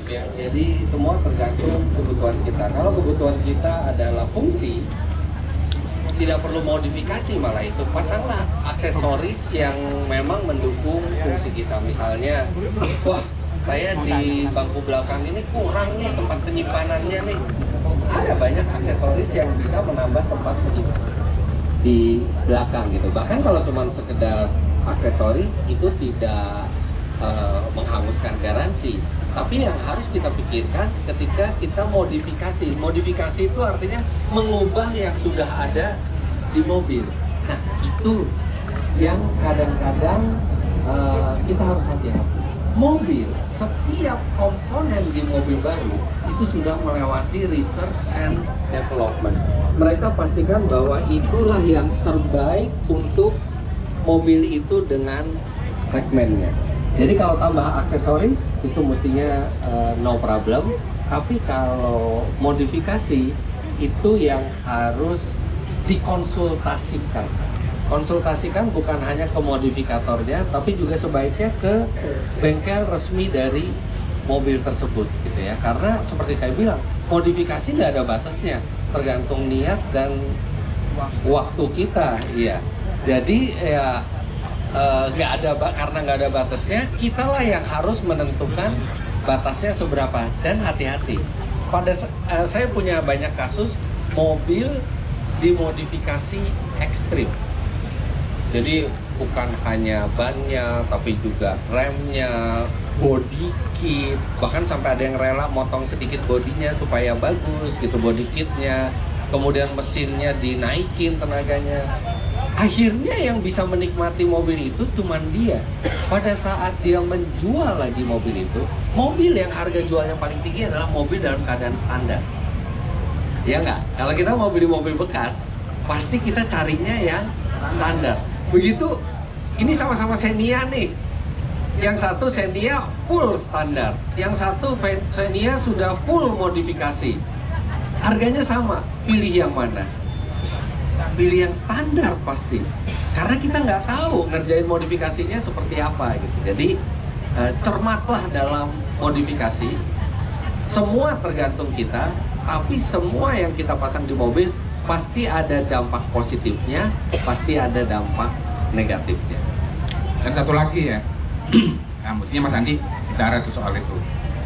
relatif ya. Jadi semua tergantung kebutuhan kita. Kalau kebutuhan kita adalah fungsi, tidak perlu modifikasi, malah itu pasanglah aksesoris yang memang mendukung fungsi kita. Misalnya, wah saya di bangku belakang ini kurang nih tempat penyimpanannya nih. Ada banyak aksesoris yang bisa menambah tempat penyimpanan di belakang gitu. Bahkan kalau cuma sekedar aksesoris itu tidak menghanguskan garansi. Tapi yang harus kita pikirkan ketika kita modifikasi. Modifikasi itu artinya mengubah yang sudah ada di mobil. Nah, itu yang kadang-kadang kita harus hati-hati. Mobil, setiap komponen di mobil baru itu sudah melewati research and development. Mereka pastikan bahwa itulah yang terbaik untuk mobil itu dengan segmennya. Jadi kalau tambah aksesoris itu mestinya no problem. Tapi kalau modifikasi itu yang harus dikonsultasikan. Konsultasikan bukan hanya ke modifikatornya, tapi juga sebaiknya ke bengkel resmi dari mobil tersebut, gitu ya. Karena seperti saya bilang, modifikasi nggak ada batasnya, tergantung niat dan waktu kita, iya. Jadi ya karena nggak ada batasnya, kitalah yang harus menentukan batasnya seberapa dan hati-hati. Saya punya banyak kasus mobil dimodifikasi ekstrim. Jadi bukan hanya bannya, tapi juga remnya, body kit, bahkan sampai ada yang rela motong sedikit bodinya supaya bagus gitu body kitnya. Kemudian mesinnya dinaikin tenaganya. Akhirnya yang bisa menikmati mobil itu cuma dia. Pada saat dia menjual lagi mobil itu, mobil yang harga jualnya paling tinggi adalah mobil dalam keadaan standar. Ya nggak? Kalau kita mau beli mobil bekas, pasti kita carinya yang standar. Begitu, ini sama-sama Xenia nih. Yang satu Xenia full standar, yang satu Xenia sudah full modifikasi. Harganya sama, pilih yang mana? Pilih yang standar pasti, karena kita nggak tahu ngerjain modifikasinya seperti apa gitu. Jadi cermatlah dalam modifikasi. Semua tergantung kita, tapi semua yang kita pasang di mobil pasti ada dampak positifnya, pasti ada dampak negatifnya. Dan satu lagi ya, nah mestinya Mas Andi bicara tuh soal itu.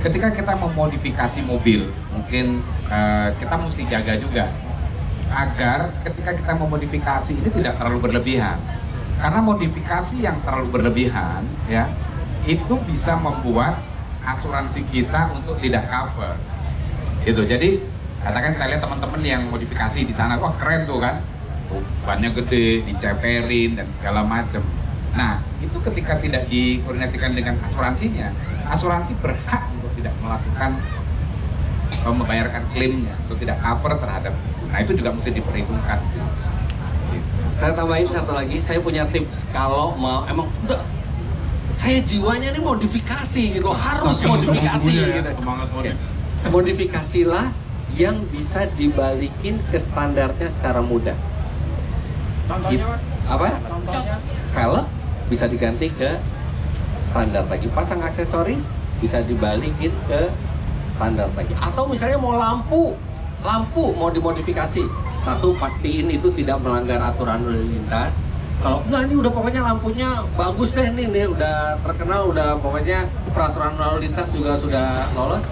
Ketika kita memodifikasi mobil, mungkin kita mesti jaga juga agar ketika kita memodifikasi ini tidak terlalu berlebihan. Karena modifikasi yang terlalu berlebihan ya, itu bisa membuat asuransi kita untuk tidak cover. Gitu. Jadi katakan kita lihat teman-teman yang modifikasi di sana, wah keren tuh kan, tuh, bannya gede, diceperin dan segala macam. Nah itu ketika tidak dikoordinasikan dengan asuransinya, asuransi berhak untuk tidak melakukan membayarkan klaimnya, untuk tidak cover terhadap itu. Nah itu juga mesti diperhitungkan sih. Gitu. Saya tambahin satu lagi, saya punya tips kalau mau emang udah saya jiwanya nih modifikasi gitu, harus modifikasi gitu. Semangat Modifikasilah yang bisa dibalikin ke standarnya secara mudah. Contohnya Mas? Apa? Contohnya? Velg bisa diganti ke standar lagi. Pasang aksesoris bisa dibalikin ke standar lagi. Atau misalnya mau lampu mau dimodifikasi. Satu, pastiin itu tidak melanggar aturan lalu lintas. Kalau enggak, ini udah pokoknya lampunya bagus deh nih udah terkenal, udah pokoknya peraturan lalu lintas juga sudah lolos.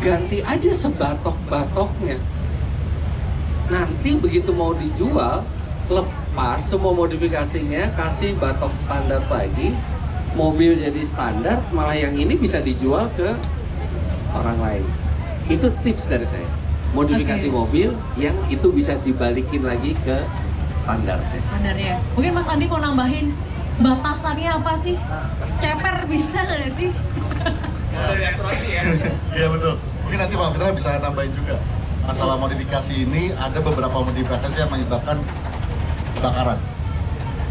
Ganti aja sebatok-batoknya. Nanti begitu mau dijual, lepas semua modifikasinya, kasih batok standar lagi, mobil jadi standar, malah yang ini bisa dijual ke orang lain. Itu tips dari saya. Modifikasi mobil yang itu bisa dibalikin lagi ke standarnya. Standarnya. Mungkin Mas Andi mau nambahin batasannya apa sih? Ceper bisa nggak sih? Dari asuransi ya? Iya betul. Mungkin nanti Pak Fitra bisa nambahin juga. Masalah modifikasi ini, ada beberapa modifikasi yang menyebabkan kebakaran.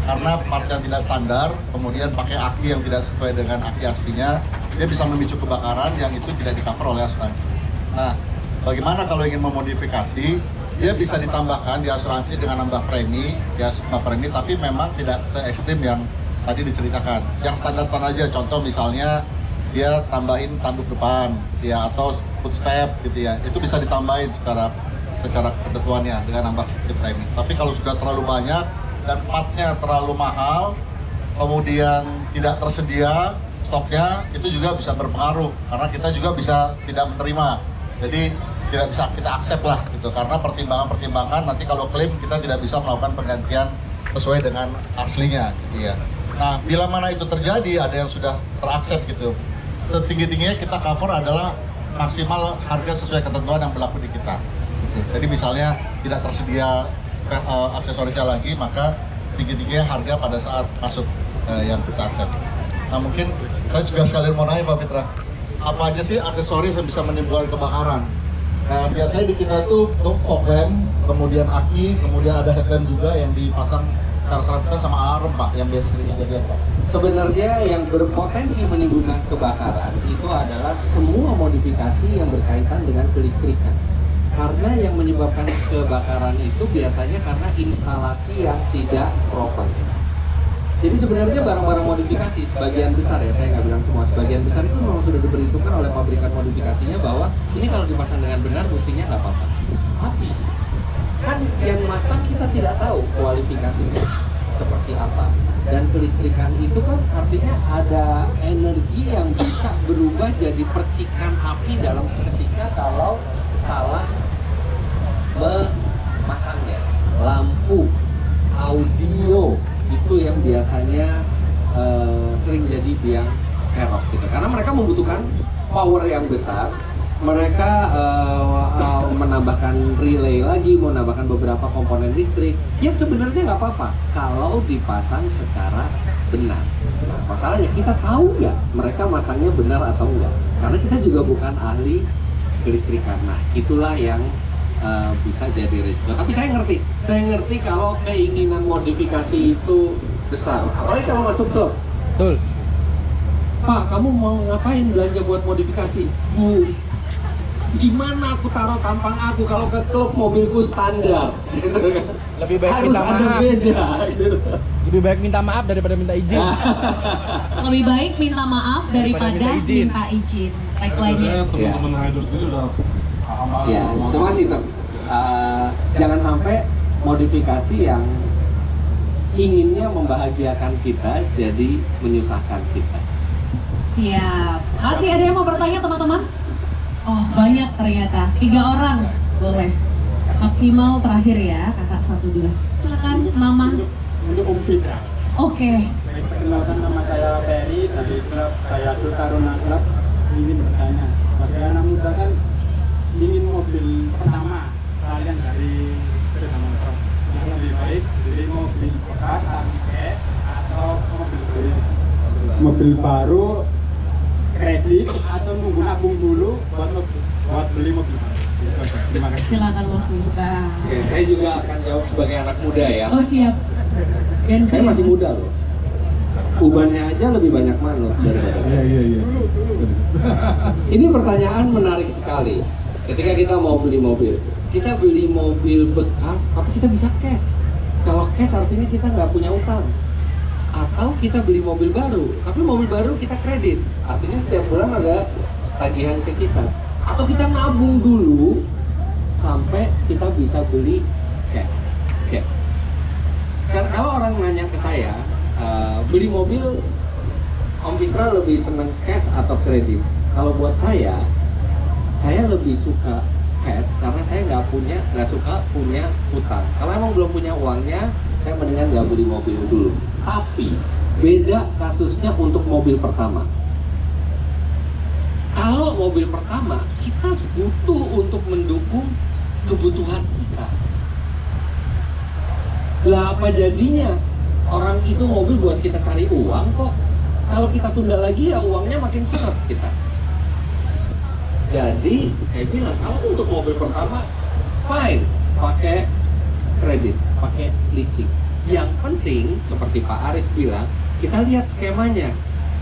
Karena part yang tidak standar, kemudian pakai aki yang tidak sesuai dengan aki aslinya, dia bisa memicu kebakaran yang itu tidak di-cover oleh asuransi. Nah, bagaimana kalau ingin memodifikasi? Dia bisa ditambahkan di asuransi dengan nambah premi, ya nambah premi, tapi memang tidak se ekstrim yang tadi diceritakan. Yang standar-standar aja, contoh misalnya dia tambahin tanduk depan gitu ya, atau footstep gitu ya, itu bisa ditambahin secara ketentuannya dengan nambah sedikit framing. Tapi kalau sudah terlalu banyak dan partnya terlalu mahal, kemudian tidak tersedia stoknya, itu juga bisa berpengaruh karena kita juga bisa tidak menerima. Jadi tidak bisa kita accept lah gitu, karena pertimbangan-pertimbangan nanti kalau klaim kita tidak bisa melakukan penggantian sesuai dengan aslinya gitu ya. Nah, bila mana itu terjadi, ada yang sudah teraccept gitu, setinggi-tingginya kita cover adalah maksimal harga sesuai ketentuan yang berlaku di kita gitu. Jadi misalnya tidak tersedia aksesorisnya lagi, maka tinggi-tingginya harga pada saat masuk yang kita accept. Nah, mungkin saya juga sekalian mau nanya Pak Fitra, apa aja sih aksesoris yang bisa menimbulkan kebakaran? Nah, biasanya di kita tuh fog lamp, kemudian aki, kemudian ada headlamp juga yang dipasang secara serentak sama alarm Pak, yang biasa sering kejadian Pak. Sebenarnya yang berpotensi menimbulkan kebakaran itu adalah semua modifikasi yang berkaitan dengan kelistrikan. Karena yang menyebabkan kebakaran itu biasanya karena instalasi yang tidak proper. Jadi sebenarnya barang-barang modifikasi sebagian besar, ya saya nggak bilang semua, sebagian besar itu memang sudah diperhitungkan oleh pabrikan modifikasinya bahwa ini kalau dipasang dengan benar mestinya nggak apa-apa. Tapi kan yang masang kita tidak tahu kualifikasinya seperti apa, dan kelistrikan itu kan artinya ada energi yang bisa berubah jadi percikan api dalam seketika kalau salah memasangnya. Lampu, audio itu yang biasanya sering jadi biang kerok gitu, karena mereka membutuhkan power yang besar. Mereka menambahkan relay lagi, menambahkan beberapa komponen listrik yang sebenarnya nggak apa-apa kalau dipasang secara benar. Nah, masalahnya kita tahu nggak mereka masangnya benar atau enggak, karena kita juga bukan ahli kelistrikan. Nah, itulah yang bisa jadi risiko. Tapi saya ngerti kalau keinginan modifikasi itu besar, apalagi kalau masuk klub. Betul. Pak, kamu mau ngapain belanja buat modifikasi? Bu, gimana aku taruh tampang aku kalau ke klub mobilku standar? Gitu kan? Lebih baik Harus minta ada maaf. beda. Gitu. Lebih baik minta maaf daripada minta izin. Lebih baik minta maaf daripada minta izin. minta izin. Tagline-nya. Teman-teman riders ini udah paham banget. Ya, cuman itu jangan sampai modifikasi yang inginnya membahagiakan kita jadi menyusahkan kita. Siap. Masih ada yang mau bertanya teman-teman? Oh banyak ternyata. 3 orang boleh. Maksimal terakhir ya, kakak 1 2. Silakan Mama. Untuk Om Fitra. Oke. Perkenalkan, nama saya Ferry dari klub Hayatul Taruna Club. Ingin bertanya, bagi anak muda kan ingin mobil pertama kalian dari sepeda motor, yang lebih baik beli mobil bekas tapi cash atau mobil baru kredit, atau nunggu nabung dulu buat beli mobil baru. Terima kasih. Silakan Mas Fitra. Oke, saya juga akan jawab sebagai anak muda ya. Oh siap. Dan Saya masih muda loh. Ubannya aja lebih banyak manut daripada. Iya. Ini pertanyaan menarik sekali. Ketika kita mau beli mobil, kita beli mobil bekas, tapi kita bisa cash. Kalau cash artinya kita nggak punya utang. Atau kita beli mobil baru, tapi mobil baru kita kredit. Artinya setiap bulan ada tagihan ke kita. Atau kita nabung dulu sampai kita bisa beli cash. Oke. Kalau orang nanya ke saya, beli mobil, Om Fitra lebih seneng cash atau kredit? Kalau buat saya lebih suka cash karena saya nggak suka punya utang. Kalau emang belum punya uangnya, saya mendingan nggak beli mobil dulu. Tapi beda kasusnya untuk mobil pertama. Kalau mobil pertama, kita butuh untuk mendukung kebutuhan kita. Lah apa jadinya? Orang itu mobil buat kita cari uang kok. Kalau kita tunda lagi ya uangnya makin seret kita. Jadi, saya bilang kalau untuk mobil pertama, fine, pakai kredit, pakai leasing. Yang penting, seperti Pak Aris bilang, kita lihat skemanya.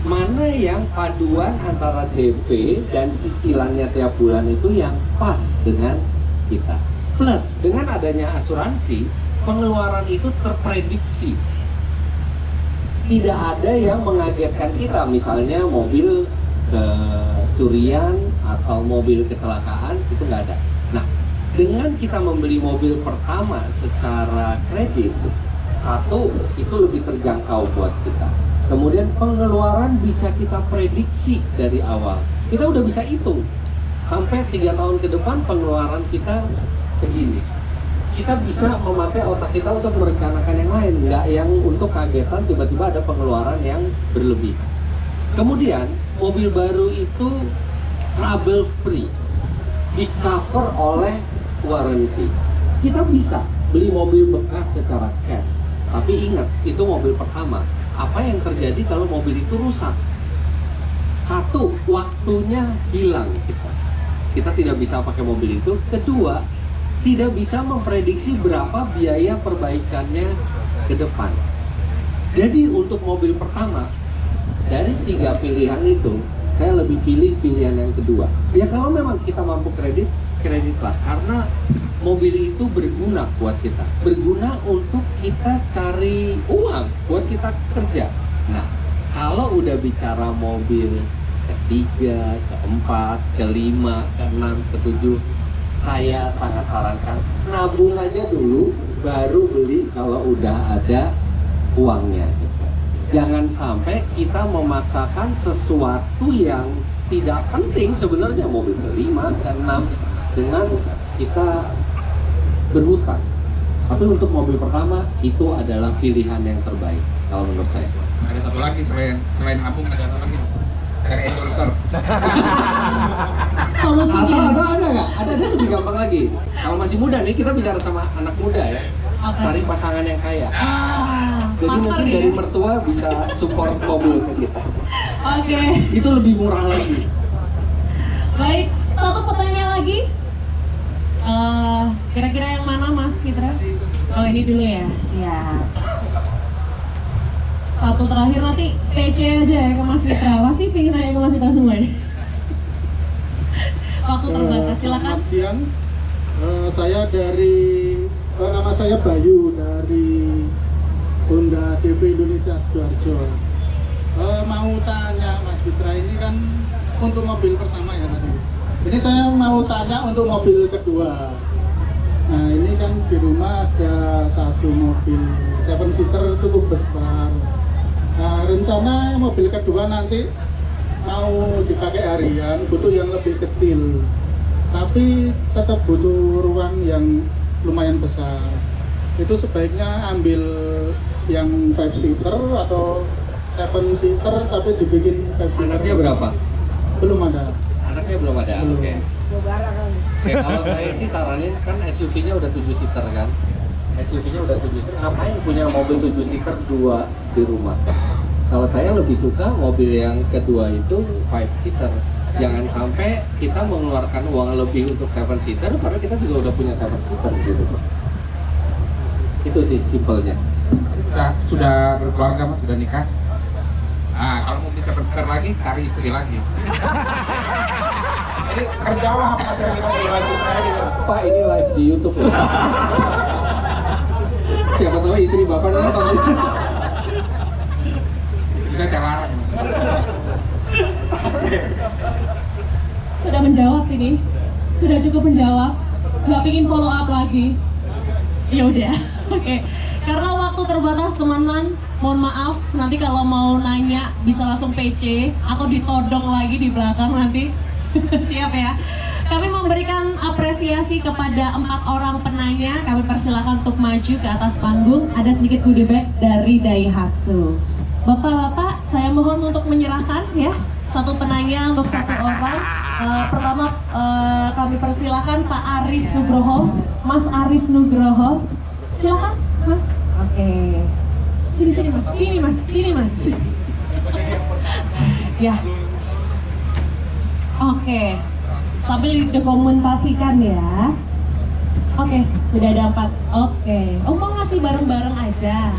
Mana yang paduan antara DP dan cicilannya tiap bulan itu yang pas dengan kita. Plus, dengan adanya asuransi, pengeluaran itu terprediksi. Tidak ada yang mengagetkan kita, misalnya mobil kecurian atau mobil kecelakaan, itu nggak ada. Nah, dengan kita membeli mobil pertama secara kredit, satu, itu lebih terjangkau buat kita. Kemudian pengeluaran bisa kita prediksi dari awal. Kita udah bisa hitung sampai 3 tahun ke depan pengeluaran kita segini. Kita bisa memakai otak kita untuk merencanakan yang lain, nggak yang untuk kagetan tiba-tiba ada pengeluaran yang berlebih. Kemudian mobil baru itu trouble free, di cover oleh warranty. Kita bisa beli mobil bekas secara cash, tapi ingat itu mobil pertama. Apa yang terjadi kalau mobil itu rusak? Satu, waktunya hilang kita tidak bisa pakai mobil itu. Kedua, tidak bisa memprediksi berapa biaya perbaikannya ke depan. Jadi untuk mobil pertama, dari 3 pilihan itu, saya lebih pilih pilihan yang kedua. Ya kalau memang kita mampu kreditlah. Karena mobil itu berguna buat kita. Berguna untuk kita cari uang, buat kita kerja. Nah, kalau udah bicara mobil ketiga, keempat, kelima, keenam, ketujuh, saya sangat sarankan nabung aja dulu, baru beli kalau udah ada uangnya. Jangan sampai kita memaksakan sesuatu yang tidak penting sebenarnya, mobil kelima, keenam, dengan kita berhutang. Tapi untuk mobil pertama itu adalah pilihan yang terbaik kalau menurut saya. Ada satu lagi selain nabung, ada satu lagi dari endorser. Solusinya. Atau ada nggak? Ada lebih gampang lagi. Kalau masih muda nih, kita bicara sama anak muda ya. Apa? Cari pasangan yang kaya. Jadi Partner mungkin ya? dari mertua bisa support mobil ke kita. Oke. Itu lebih murah lagi. Baik, satu pertanyaan lagi. Kira-kira yang mana Mas Fitra? Oh ini dulu ya. Ya. Satu terakhir nanti PC aja ya ke Mas Fitra. Masih pengen nanya ke Mas Fitra semua ya? Waktu terbatas, silakan. Selamat siang. Saya dari nama saya Bayu dari Honda DP Indonesia Sidoarjo. Mau tanya Mas Fitra, ini kan untuk mobil pertama ya tadi. Ini saya mau tanya untuk mobil kedua. Nah ini kan di rumah ada satu mobil 7-seater cukup besar. Nah rencana mobil kedua nanti mau dipakai harian, butuh yang lebih kecil. Tapi tetap butuh ruang yang lumayan besar. Itu sebaiknya ambil yang 5-seater atau 7-seater tapi dibikin 5-seater. Anaknya berapa? Belum ada. Anaknya belum ada. Belum. Oke. Oke, kalau saya sih saranin, kan SUV-nya udah 7-seater kan. SUV-nya udah 7-seater. Ngapain punya mobil 7-seater 2 di rumah? Kalau saya lebih suka mobil yang kedua itu 5-seater. Jangan sampai kita mengeluarkan uang lebih untuk 7-seater padahal kita juga udah punya 7-seater gitu. Itu sih simpelnya. Sudah berkeluarga Mas, sudah nikah? Nah, kalau mau bisa berseter lagi, cari istri lagi. Jadi terjawab apa yang kita dilanjutkan gitu. Pak, ini live di YouTube loh. Siapa tahu istri Bapak nonton. Bisa saya larang. Sudah menjawab ini, sudah cukup menjawab. Nggak pingin follow up lagi. Ya udah, oke. Karena waktu terbatas teman-teman, mohon maaf. Nanti kalau mau nanya bisa langsung PC atau ditodong lagi di belakang nanti. Siap ya. Kami memberikan apresiasi kepada 4 orang penanya. Kami persilakan untuk maju ke atas panggung. Ada sedikit goodie bag dari Daihatsu. Bapak-bapak, saya mohon untuk menyerahkan ya. Satu penanya untuk 1 orang. Pertama kami persilakan Pak Aris Nugroho, Mas Aris Nugroho. Silakan, Mas. Oke. Sini Mas. Sini Mas. Ya. Oke. Sambil didokumentasikan ya. Oke, sudah ada 4. Oke. Oh, mau ngasih bareng-bareng aja.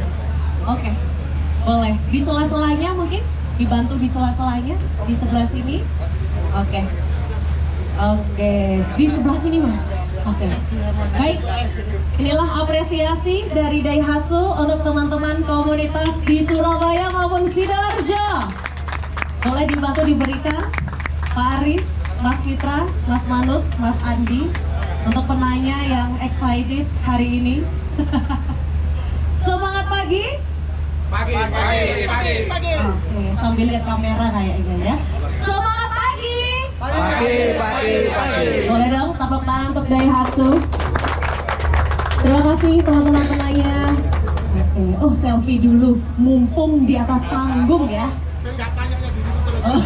Oke. Boleh. Di sela-selanya mungkin? Dibantu di sela-selanya? Di sebelah sini? Oke. Oke. Di sebelah sini, Mas. Oke. Baik. Inilah apresiasi dari Daihatsu untuk teman-teman komunitas di Surabaya maupun Sidoarjo. boleh dibantu diberikan Pak Aris, Mas Fitra, Mas Manut, Mas Andi untuk penanya yang excited hari ini. Semangat pagi. Pagi. Oke, sambil lihat kamera kayaknya ya. Semangat pagi. Boleh dong tepuk tangan untuk Daihatsu. Terima kasih teman-teman penanya. Oke, oh selfie dulu, mumpung di atas panggung ya. Oh.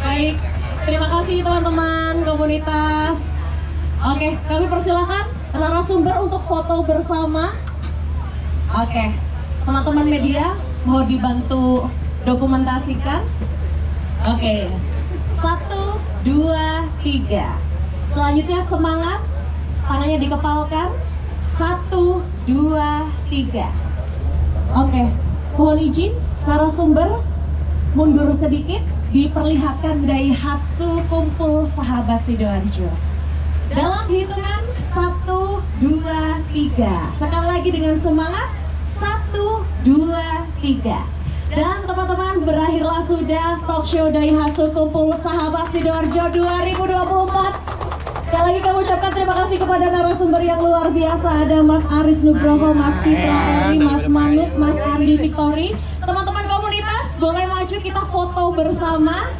Baik, terima kasih teman-teman komunitas. Oke, kami persilakan narasumber untuk foto bersama. Oke, teman-teman media mau dibantu dokumentasikan. Oke, 1, 2, 3. Selanjutnya semangat, tangannya dikepalkan. 1, 2, 3. Oke, mohon izin narasumber mundur sedikit, diperlihatkan Daihatsu Kumpul Sahabat Sidoarjo. Dalam hitungan 1, 2, 3. Sekali lagi dengan semangat. 1, 2, 3. Dan teman-teman, berakhirlah sudah talk show Daihatsu Kumpul Sahabat Sidoarjo 2024. Sekali lagi kami ucapkan terima kasih kepada narasumber yang luar biasa. Ada Mas Aris Nugroho, Mas Fitra Eri, Mas Manut, Mas Andi Victory. Teman-teman komunitas, boleh maju kita foto bersama.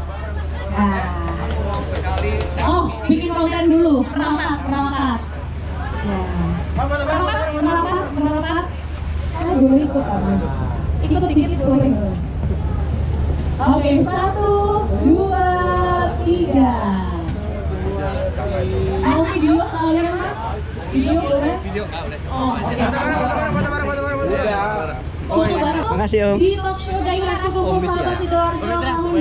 Oh, bikin konten dulu. Merapat. Merapat. Saya boleh ikut, Mas. Ikut dikit boleh. Oke, 1, 2, 3. Mau video soalnya Mas? Video boleh? Oh, oke. Makasih Om. Di talk show Daihatsu Kumpul Sahabat Sidoarjo tahun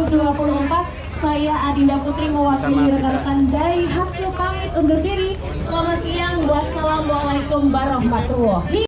2024, saya Adinda Putri mewakili rekan-rekan Daihatsu pamit undur diri. Selamat siang, wassalamualaikum warahmatullahi wabarakatuh.